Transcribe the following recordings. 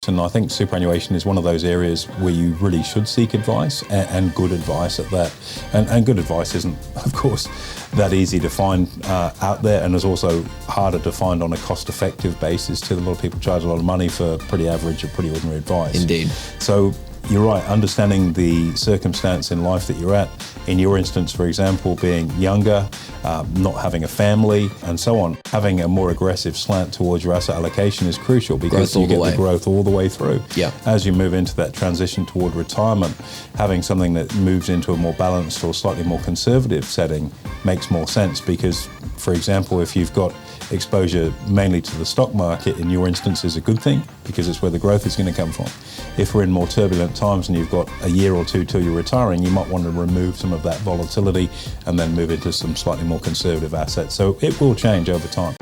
and I think superannuation is one of those areas where you really should seek advice and good advice at that. And good advice isn't, of course, that easy to find out there, and is also harder to find on a cost-effective basis too. A lot of people charge a lot of money for pretty average or pretty ordinary advice. Indeed. So you're right, understanding the circumstance in life that you're at, in your instance, for example, being younger, not having a family, and so on, having a more aggressive slant towards your asset allocation is crucial, because you get the growth all the way through. Yeah. As you move into that transition toward retirement, having something that moves into a more balanced or slightly more conservative setting makes more sense, because, for example, if you've got exposure mainly to the stock market, in your instance, is a good thing, because it's where the growth is going to come from. If we're in more turbulent times and you've got a year or two till you're retiring, you might want to remove some of that volatility and then move into some slightly more conservative assets. So it will change over time.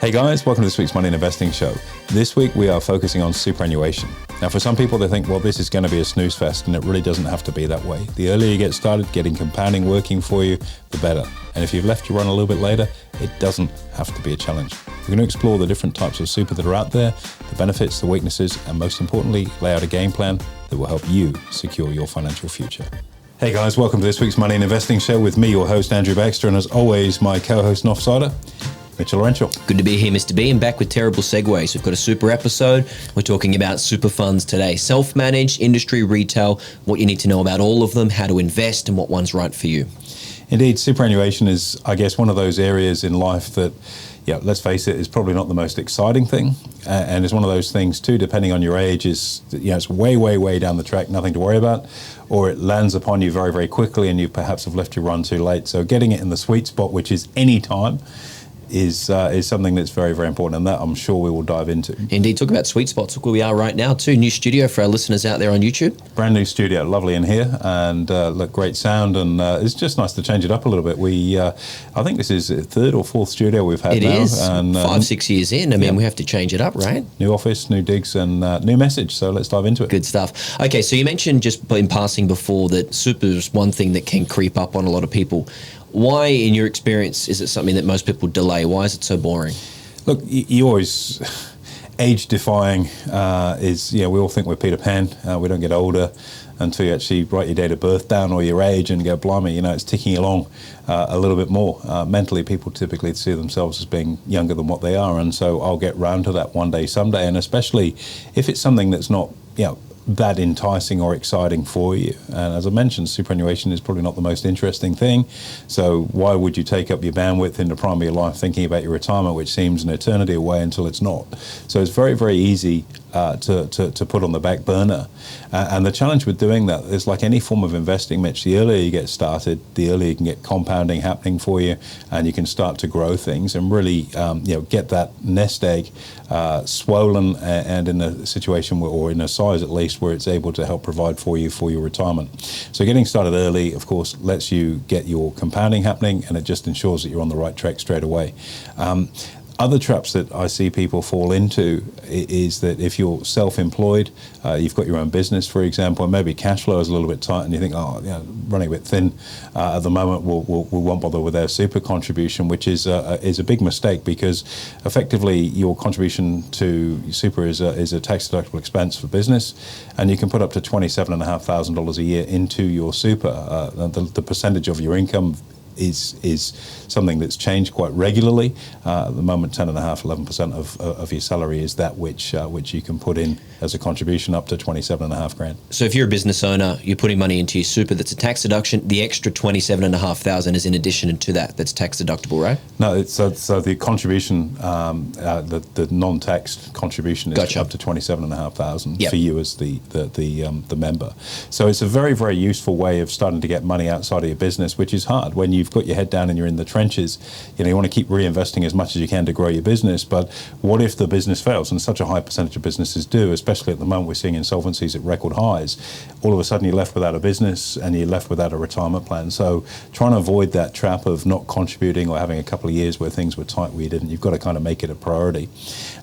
Hey guys, welcome to this week's Money and Investing Show. This week we are focusing on superannuation. Now for some people they think, well, this is going to be a snooze fest, and it really doesn't have to be that way. The earlier you get started getting compounding working for you, the better. And if you've left your run a little bit later, it doesn't have to be a challenge. We're going to explore the different types of super that are out there, the benefits, the weaknesses, and most importantly, lay out a game plan that will help you secure your financial future. Hey guys, welcome to this week's Money and Investing Show with me, your host, Andrew Baxter, and as always, my co-host and offsider, Mitchell Olarenshaw. Good to be here, Mr. B, and back with terrible segues. We've got a super episode. We're talking about super funds today. Self-managed, industry, retail, what you need to know about all of them, how to invest, and what one's right for you. Indeed, superannuation is, I guess, one of those areas in life that, yeah, let's face it, is probably not the most exciting thing. And it's one of those things too, depending on your age, is, you know, it's way, way, way down the track, nothing to worry about, or it lands upon you very, very quickly and you perhaps have left your run too late. So getting it in the sweet spot, which is any time, is something that's very, very important, and that I'm sure we will dive into. Indeed. Talk about sweet spots. Look where we are right now too. New studio for our listeners out there on YouTube. Brand new studio, lovely in here, and look, great sound, and it's just nice to change it up a little bit. We, I think this is the third or fourth studio we've had now. It is, and 5-6 years in. I mean, we have to change it up, right? New office, new digs, and new message, so let's dive into it. Good stuff. Okay, so you mentioned just in passing before that super is one thing that can creep up on a lot of people. Why, in your experience, is it something that most people delay? Why is it so boring? Look, you always, age-defying is, you know, we all think we're Peter Pan. We don't get older until you actually write your date of birth down or your age and go, blimey, you know, it's ticking along a little bit more. Mentally, people typically see themselves as being younger than what they are, and so I'll get round to that one day, someday, and especially if it's something that's not, you know, that enticing or exciting for you. And as I mentioned, superannuation is probably not the most interesting thing. So why would you take up your bandwidth in the prime of your life thinking about your retirement, which seems an eternity away until it's not? So it's very, very easy to put on the back burner. And the challenge with doing that is, like any form of investing, Mitch, the earlier you get started, the earlier you can get compounding happening for you, and you can start to grow things and really get that nest egg swollen and in a situation where, or in a size at least, where it's able to help provide for you for your retirement. So getting started early, of course, lets you get your compounding happening, and it just ensures that you're on the right track straight away. Other traps that I see people fall into is that if you're self-employed, you've got your own business, for example, and maybe cash flow is a little bit tight, and you think, oh, you know, running a bit thin at the moment, we won't bother with our super contribution, which is a big mistake, because effectively your contribution to super is a tax-deductible expense for business, and you can put up to $27,500 a year into your super. The percentage of your income is something that's changed quite regularly. At the moment, 10.5%, 11% of your salary is that which you can put in as a contribution up to $27,500. So if you're a business owner, you're putting money into your super, that's a tax deduction. The extra $27,500 is in addition to that. That's tax deductible, right? No, so the contribution, the non-taxed contribution is up to $27,500 for you as the member. So it's a very, very useful way of starting to get money outside of your business, which is hard when you've got your head down and you're in the trenches. You know, you want to keep reinvesting as much as you can to grow your business, but what if the business fails? And such a high percentage of businesses do, especially at the moment we're seeing insolvencies at record highs. All of a sudden you're left without a business and you're left without a retirement plan. So trying to avoid that trap of not contributing or having a couple of years where things were tight where you didn't, you've got to kind of make it a priority.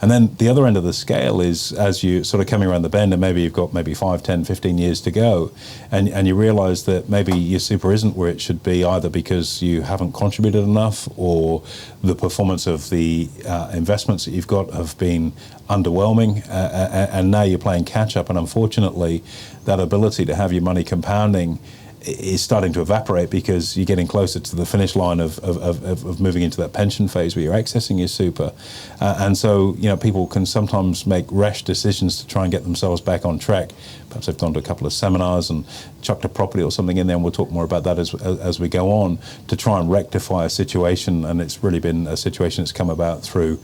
And then the other end of the scale is, as you sort of coming around the bend and maybe you've got maybe 5, 10, 15 years to go, and you realize that maybe your super isn't where it should be, either because because you haven't contributed enough, or the performance of the investments that you've got have been underwhelming, and now you're playing catch up, and unfortunately that ability to have your money compounding is starting to evaporate because you're getting closer to the finish line of moving into that pension phase where you're accessing your super. And so, people can sometimes make rash decisions to try and get themselves back on track. Perhaps they've gone to a couple of seminars and chucked a property or something in there, and we'll talk more about that as we go on, to try and rectify a situation. And it's really been a situation that's come about through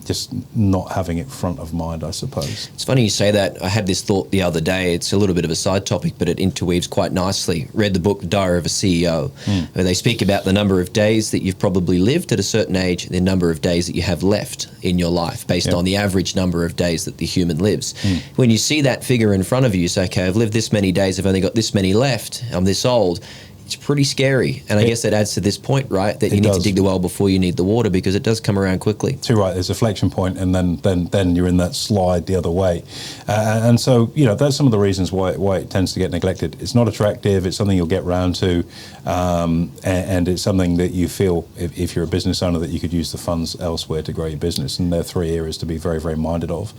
just not having it front of mind, I suppose. It's funny you say that. I had this thought the other day. It's a little bit of a side topic, but it interweaves quite nicely. Read the book Diary of a CEO, where they speak about the number of days that you've probably lived at a certain age, and the number of days that you have left in your life based on the average number of days that the human lives. When you see that figure in front of you, you say, okay, I've lived this many days, I've only got this many left, I'm this old. It's pretty scary. And I guess that adds to this point, right? That you need to dig the well before you need the water, because it does come around quickly. Too right. There's a flexion point, and then you're in that slide the other way. And so, that's some of the reasons why it tends to get neglected. It's not attractive. It's something you'll get round to. And it's something that you feel, if you're a business owner, that you could use the funds elsewhere to grow your business. And there are 3 areas to be very, very minded of.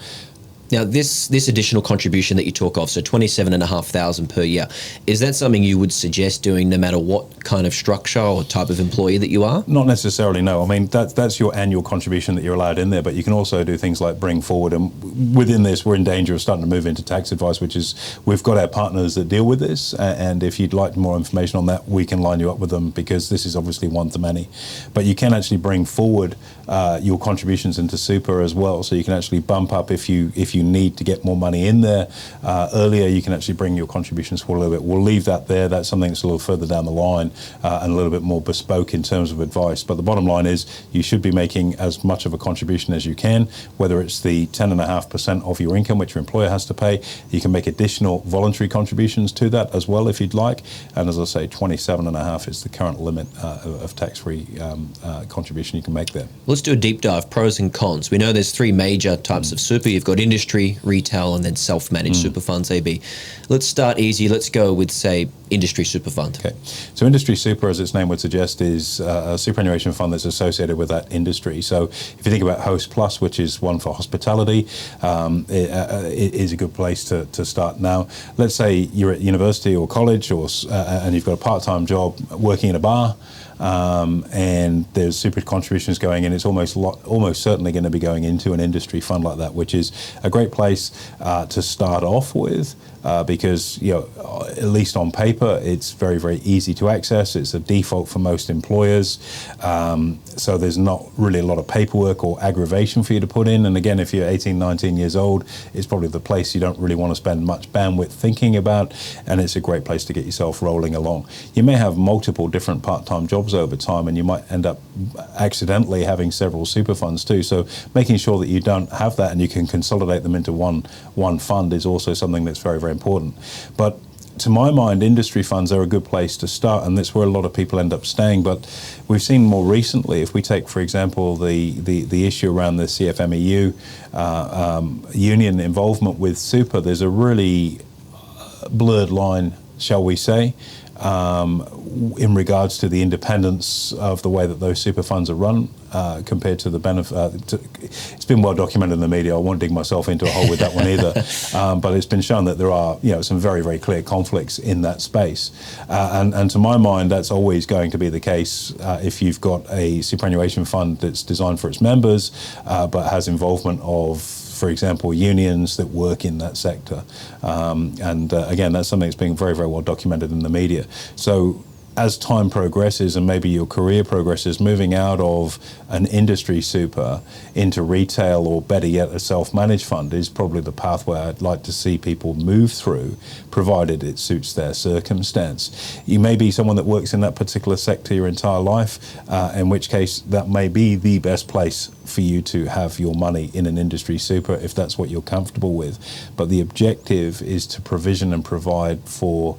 Now, this additional contribution that you talk of, so $27,500 per year, is that something you would suggest doing no matter what kind of structure or type of employee that you are? Not necessarily, no. I mean, that's your annual contribution that you're allowed in there, but you can also do things like bring forward, and within this, we're in danger of starting to move into tax advice, which is, we've got our partners that deal with this, and if you'd like more information on that, we can line you up with them, because this is obviously one to many. But you can actually bring forward your contributions into super as well, so you can actually bump up if you need to get more money in there earlier. You can actually bring your contributions forward a little bit. We'll leave that there. That's something that's a little further down the line and a little bit more bespoke in terms of advice. But the bottom line is, you should be making as much of a contribution as you can, whether it's the 10.5% of your income which your employer has to pay. You can make additional voluntary contributions to that as well if you'd like. And as I say, 27.5 is the current limit of tax-free contribution you can make there. Let's do a deep dive, pros and cons. We know there's 3 major types of super. You've got industry, retail, and then self-managed super funds, AB. Let's start easy. Let's go with, say, industry super fund. Okay. So industry super, as its name would suggest, is a superannuation fund that's associated with that industry. So if you think about Host Plus, which is one for hospitality, it is a good place to start. Now, let's say you're at university or college, and you've got a part-time job working in a bar, and there's super contributions going in. It's almost certainly going to be going into an industry fund like that, which is a great place to start off with, because at least on paper it's very, very easy to access. It's a default for most employers, so there's not really a lot of paperwork or aggravation for you to put in. And again, if you're 18, 19 years old, it's probably the place you don't really want to spend much bandwidth thinking about, and it's a great place to get yourself rolling along. You may have multiple different part-time jobs over time, and you might end up accidentally having several super funds too. So making sure that you don't have that and you can consolidate them into one fund is also something that's very, very important. But to my mind, industry funds are a good place to start, and that's where a lot of people end up staying. But we've seen more recently, if we take, for example, the issue around the CFMEU union involvement with super, there's a really blurred line, shall we say, in regards to the independence of the way that those super funds are run compared to the benefit. It's been well documented in the media. I won't dig myself into a hole with that one either. But it's been shown that there are some very, very clear conflicts in that space. And to my mind, that's always going to be the case if you've got a superannuation fund that's designed for its members, but has involvement of, for example, unions that work in that sector. Again, that's something that's being very, very well documented in the media. So as time progresses and maybe your career progresses, moving out of an industry super into retail, or better yet, a self-managed fund, is probably the pathway I'd like to see people move through, provided it suits their circumstance. You may be someone that works in that particular sector your entire life, in which case that may be the best place for you to have your money in an industry super if that's what you're comfortable with. But the objective is to provision and provide for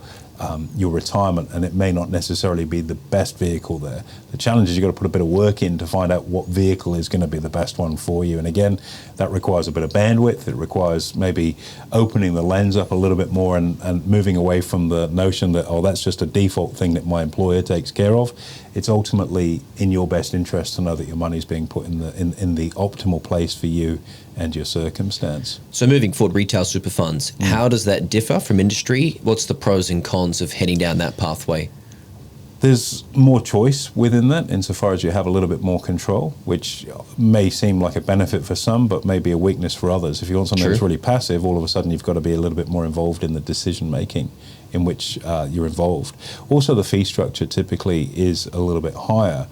your retirement, and it may not necessarily be the best vehicle there. The challenge is you've got to put a bit of work in to find out what vehicle is going to be the best one for you. And again, that requires a bit of bandwidth. It requires maybe opening the lens up a little bit more and moving away from the notion that, oh, that's just a default thing that my employer takes care of. It's ultimately in your best interest to know that your money is being put in the optimal place for you and your circumstance. So moving forward, retail super funds, how does that differ from industry? What's the pros and cons of heading down that pathway? There's more choice within that insofar as you have a little bit more control, which may seem like a benefit for some, but may be a weakness for others. If you want something that's really passive, all of a sudden you've got to be a little bit more involved in the decision making in which you're involved. Also, the fee structure typically is a little bit higher.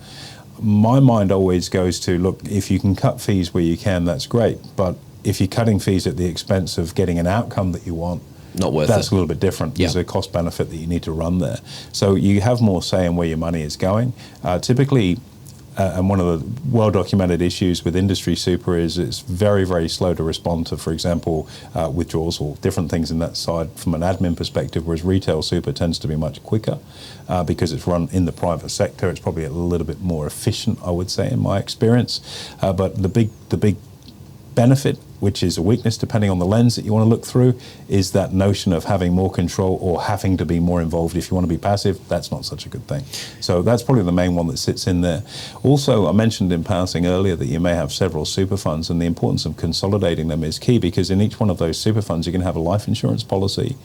My mind always goes to, look, if you can cut fees where you can, that's great. But if you're cutting fees at the expense of getting an outcome that you want, not worth that's it. a little bit different. There's a cost benefit that you need to run there. So you have more say in where your money is going. Typically, and one of the well-documented issues with industry super is it's very, very slow to respond to, for example, withdrawals or different things in that side from an admin perspective, whereas retail super tends to be much quicker because it's run in the private sector. It's probably a little bit more efficient, I would say, in my experience. But the big benefit, which is a weakness depending on the lens that you want to look through, is that notion of having more control or having to be more involved. If you want to be passive, that's not such a good thing. So that's probably the main one that sits in there. Also, I mentioned in passing earlier that you may have several super funds, and the importance of consolidating them is key, because in each one of those super funds, you're going to have a life insurance policy.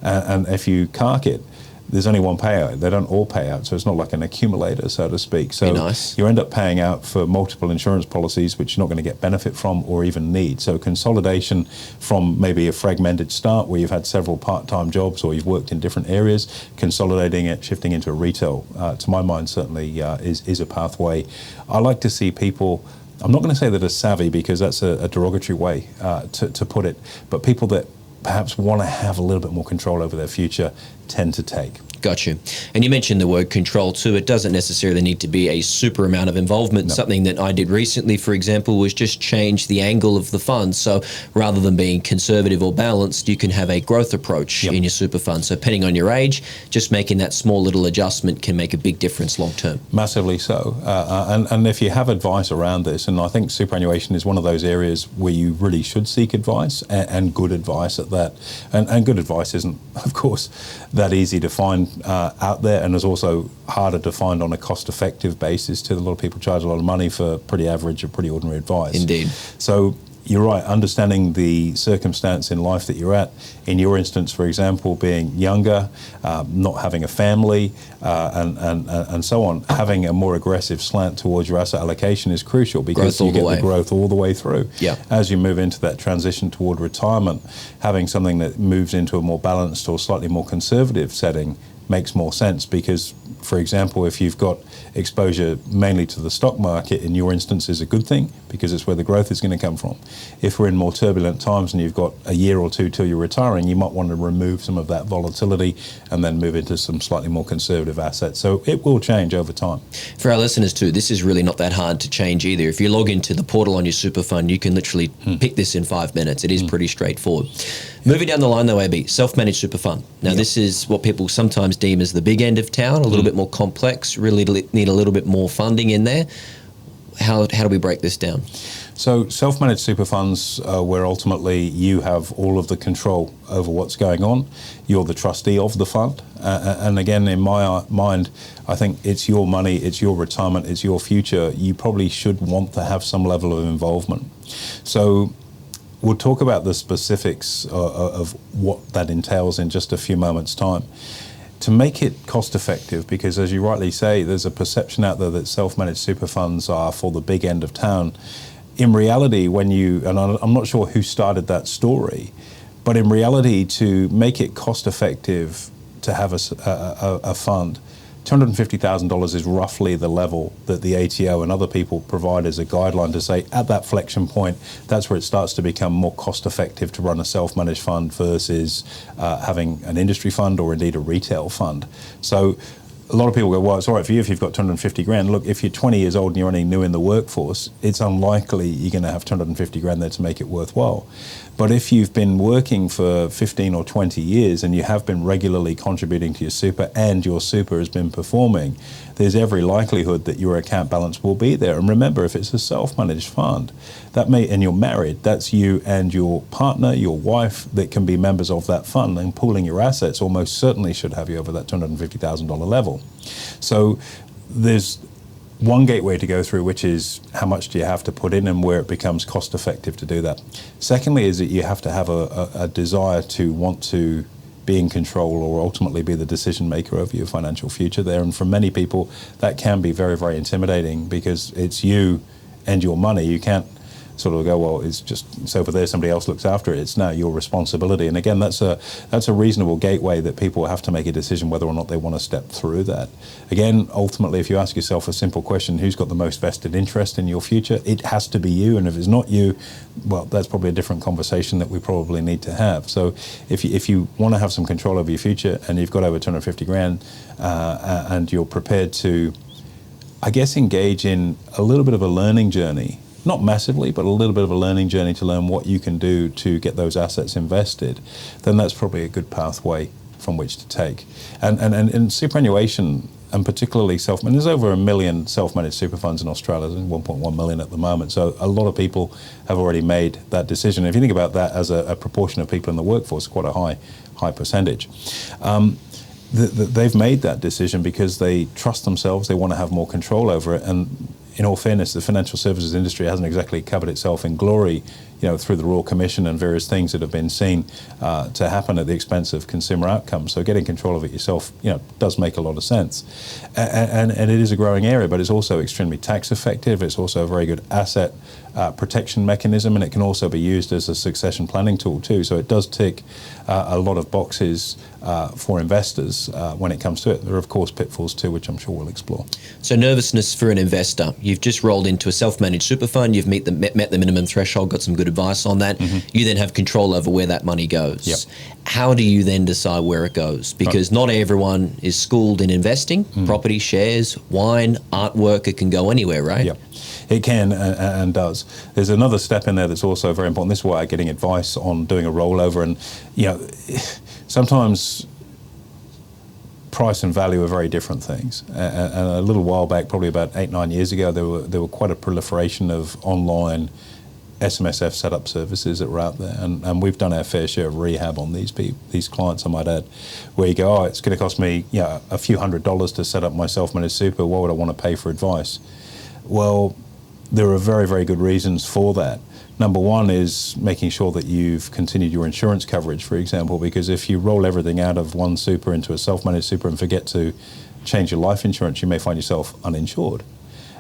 And if you cark it, there's only one payout. They don't all pay out, so it's not like an accumulator, so to speak. So you end up paying out for multiple insurance policies, which you're not going to get benefit from or even need. So consolidation from maybe a fragmented start where you've had several part-time jobs or you've worked in different areas, consolidating it, shifting into a retail, to my mind, certainly is a pathway. I like to see people, I'm not going to say that are savvy because that's a derogatory way to put it, but people that perhaps want to have a little bit more control over their future tend to take. Got you. And you mentioned the word control too. It doesn't necessarily need to be a super amount of involvement. No. Something that I did recently, for example, was just change the angle of the fund. So rather than being conservative or balanced, you can have a growth approach in your super fund. So depending on your age, just making that small little adjustment can make a big difference long term. Massively so. And if you have advice around this, and I think superannuation is one of those areas where you really should seek advice and good advice at that. And good advice isn't, of course, that easy to find out there, and is also harder to find on a cost-effective basis too. A lot of people charge a lot of money for pretty average or pretty ordinary advice. Indeed. So you're right, understanding the circumstance in life that you're at. In your instance, for example, being younger, not having a family, and so on, having a more aggressive slant towards your asset allocation is crucial, because you get the growth all the way through. Yeah. As you move into that transition toward retirement, having something that moves into a more balanced or slightly more conservative setting makes more sense, because, for example, if you've got exposure mainly to the stock market, in your instance, is a good thing because it's where the growth is going to come from. If we're in more turbulent times and you've got a year or two till you're retiring, you might want to remove some of that volatility and then move into some slightly more conservative assets. So it will change over time. For our listeners too, this is really not that hard to change either. If you log into the portal on your super fund, you can literally pick this in 5 minutes. It is pretty straightforward. Moving down the line though, AB, self-managed super fund. Now this is what people sometimes deem as the big end of town, a little bit more complex, really need a little bit more funding in there. How do we break this down? So self-managed super funds, where ultimately you have all of the control over what's going on. You're the trustee of the fund. And again, in my mind, I think it's your money, it's your retirement, it's your future. You probably should want to have some level of involvement. So we'll talk about the specifics of what that entails in just a few moments' time. To make it cost effective, because as you rightly say, there's a perception out there that self-managed super funds are for the big end of town. In reality, and I'm not sure who started that story, but in reality, to make it cost effective to have a fund, $250,000 is roughly the level that the ATO and other people provide as a guideline to say at that flexion point, that's where it starts to become more cost effective to run a self-managed fund versus having an industry fund or indeed a retail fund. So a lot of people go, well, it's all right for you if you've got 250 grand. Look, if you're 20 years old and you're only new in the workforce, it's unlikely you're going to have 250 grand there to make it worthwhile. But if you've been working for 15 or 20 years and you have been regularly contributing to your super and your super has been performing, there's every likelihood that your account balance will be there. And remember, if it's a self-managed fund, and you're married, that's you and your partner, your wife, that can be members of that fund, and pooling your assets almost certainly should have you over that $250,000 level. So there's one gateway to go through, which is how much do you have to put in and where it becomes cost effective to do that. Secondly is that you have to have a desire to want to be in control or ultimately be the decision maker over your financial future there. And for many people, that can be very, very intimidating because it's you and your money. You can't sort of go, well, it's over there, somebody else looks after it. It's now your responsibility. And again, that's a reasonable gateway that people have to make a decision whether or not they want to step through that. Again, ultimately, if you ask yourself a simple question, who's got the most vested interest in your future? It has to be you. And if it's not you, well, that's probably a different conversation that we probably need to have. So if you want to have some control over your future and you've got over 250 grand and you're prepared to, I guess, engage in a little bit of a learning journey, not massively, but a little bit of a learning journey to learn what you can do to get those assets invested, then that's probably a good pathway from which to take. And superannuation, and particularly there's over 1 million self-managed super funds in Australia, there's 1.1 million at the moment, so a lot of people have already made that decision. If you think about that as a proportion of people in the workforce, quite a high percentage. They've made that decision because they trust themselves, they want to have more control over it, and in all fairness, the financial services industry hasn't exactly covered itself in glory, through the Royal Commission and various things that have been seen to happen at the expense of consumer outcomes. So getting control of it yourself, does make a lot of sense. And it is a growing area, but it's also extremely tax effective. It's also a very good asset protection mechanism, and it can also be used as a succession planning tool too. So it does tick a lot of boxes for investors when it comes to it. There are, of course, pitfalls too, which I'm sure we'll explore. So nervousness for an investor. You've just rolled into a self-managed super fund. You've met the minimum threshold, got some good advice on that. Mm-hmm. You then have control over where that money goes. Yep. How do you then decide where it goes? Because not everyone is schooled in investing. Property, shares, wine, artwork, it can go anywhere, right? Yep. It can and does. There's another step in there that's also very important. This is why getting advice on doing a rollover, and sometimes price and value are very different things. And a little while back, probably about 8-9 years ago, there were quite a proliferation of online SMSF setup services that were out there, and we've done our fair share of rehab on these clients, I might add, where you go, it's going to cost me a few $100s to set up my self-managed super. Why would I want to pay for advice? Well, there are very, very good reasons for that. Number one is making sure that you've continued your insurance coverage, for example, because if you roll everything out of one super into a self-managed super and forget to change your life insurance, you may find yourself uninsured.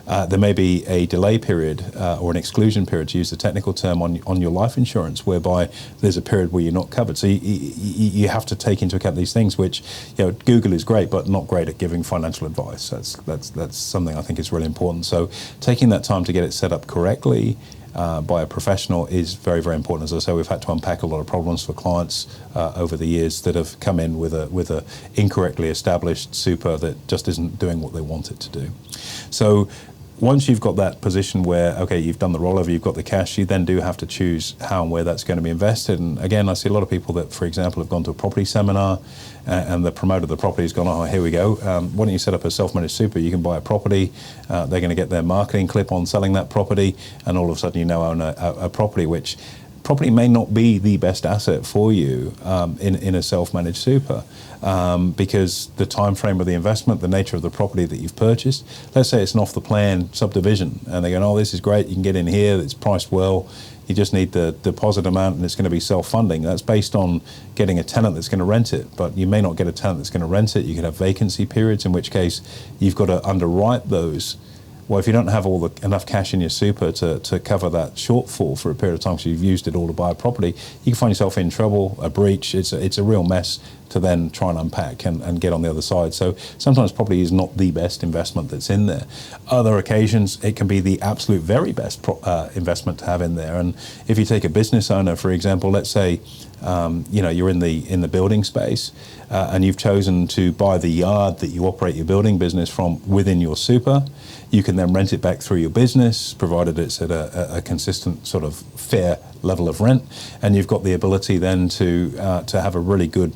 There may be a delay period or an exclusion period, to use the technical term, on your life insurance, whereby there's a period where you're not covered. So you have to take into account these things, which Google is great, but not great at giving financial advice. That's something I think is really important. So taking that time to get it set up correctly by a professional is very, very important. As I say, we've had to unpack a lot of problems for clients over the years that have come in with a incorrectly established super that just isn't doing what they want it to do. So once you've got that position where, okay, you've done the rollover, you've got the cash, you then do have to choose how and where that's going to be invested. And again, I see a lot of people that, for example, have gone to a property seminar and the promoter of the property has gone, oh, here we go. Why don't you set up a self-managed super? You can buy a property. They're going to get their marketing clip on selling that property, and all of a sudden you now own a property, which property may not be the best asset for you in a self-managed super. Because the time frame of the investment, the nature of the property that you've purchased, let's say it's an off-the-plan subdivision, and they're going, oh, this is great, you can get in here, it's priced well, you just need the deposit amount and it's going to be self-funding. That's based on getting a tenant that's going to rent it, but you may not get a tenant that's going to rent it. You could have vacancy periods, in which case you've got to underwrite those. Well, if you don't have enough cash in your super to cover that shortfall for a period of time, so you've used it all to buy a property, you can find yourself in trouble, a breach. It's a real mess to then try and unpack and get on the other side. So sometimes property is not the best investment that's in there. Other occasions, it can be the absolute very best investment to have in there. And if you take a business owner, for example, let's say you're in the building space and you've chosen to buy the yard that you operate your building business from within your super. You can then rent it back through your business, provided it's at a consistent sort of fair level of rent, and you've got the ability then to have a really good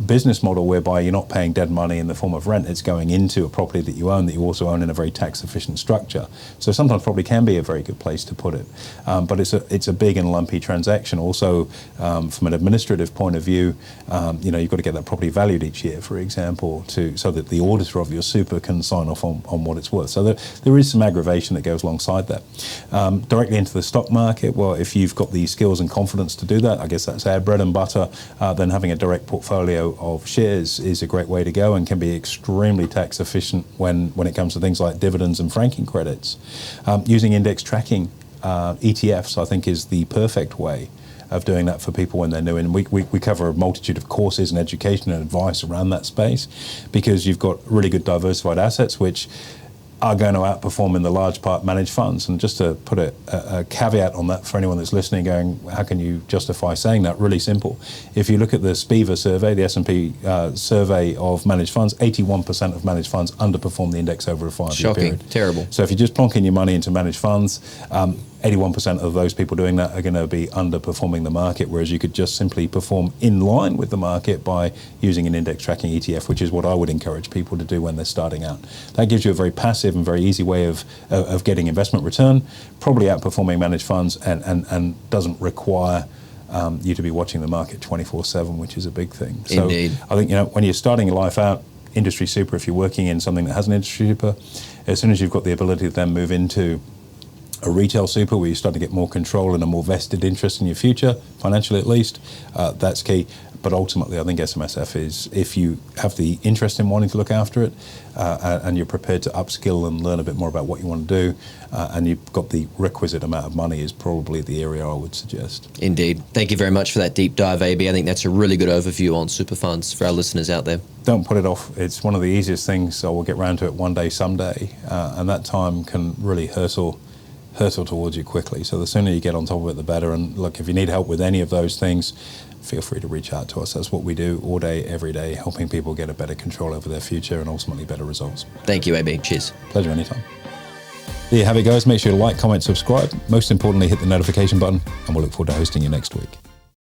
business model whereby you're not paying dead money in the form of rent. It's going into a property that you also own in a very tax efficient structure. So sometimes property can be a very good place to put it, but it's a big and lumpy transaction. Also, from an administrative point of view, you've got to get that property valued each year, for example, so that the auditor of your super can sign off on what it's worth. So there is some aggravation that goes alongside that. Directly into the stock market, well, if you've got the skills and confidence to do that, I guess that's our bread and butter. Then having a direct portfolio of shares is a great way to go and can be extremely tax efficient when it comes to things like dividends and franking credits. Using index tracking ETFs, I think, is the perfect way of doing that for people when they're new. And we cover a multitude of courses and education and advice around that space, because you've got really good diversified assets which are going to outperform in the large part managed funds. And just to put a caveat on that for anyone that's listening going, how can you justify saying that? Really simple. If you look at the SPIVA survey, the S&P survey of managed funds, 81% of managed funds underperform the index over a 5-year period. Shocking, terrible. So if you're just plonking your money into managed funds, 81% of those people doing that are going to be underperforming the market, whereas you could just simply perform in line with the market by using an index tracking ETF, which is what I would encourage people to do when they're starting out. That gives you a very passive and very easy way of getting investment return, probably outperforming managed funds, and doesn't require you to be watching the market 24/7, which is a big thing. So Indeed. I think when you're starting your life out, industry super, if you're working in something that has an industry super, as soon as you've got the ability to then move into a retail super where you start to get more control and a more vested interest in your future, financially at least, that's key. But ultimately, I think SMSF is, if you have the interest in wanting to look after it and you're prepared to upskill and learn a bit more about what you want to do, and you've got the requisite amount of money, is probably the area I would suggest. Indeed. Thank you very much for that deep dive, AB. I think that's a really good overview on super funds for our listeners out there. Don't put it off. It's one of the easiest things, so we'll get round to it one day, someday, and that time can really hurtle towards you quickly. So the sooner you get on top of it, the better. And look, if you need help with any of those things, feel free to reach out to us. That's what we do all day, every day, helping people get a better control over their future and ultimately better results. Thank you, AB. Cheers. Pleasure anytime. There you have it, guys. Make sure to like, comment, subscribe. Most importantly, hit the notification button, and we'll look forward to hosting you next week.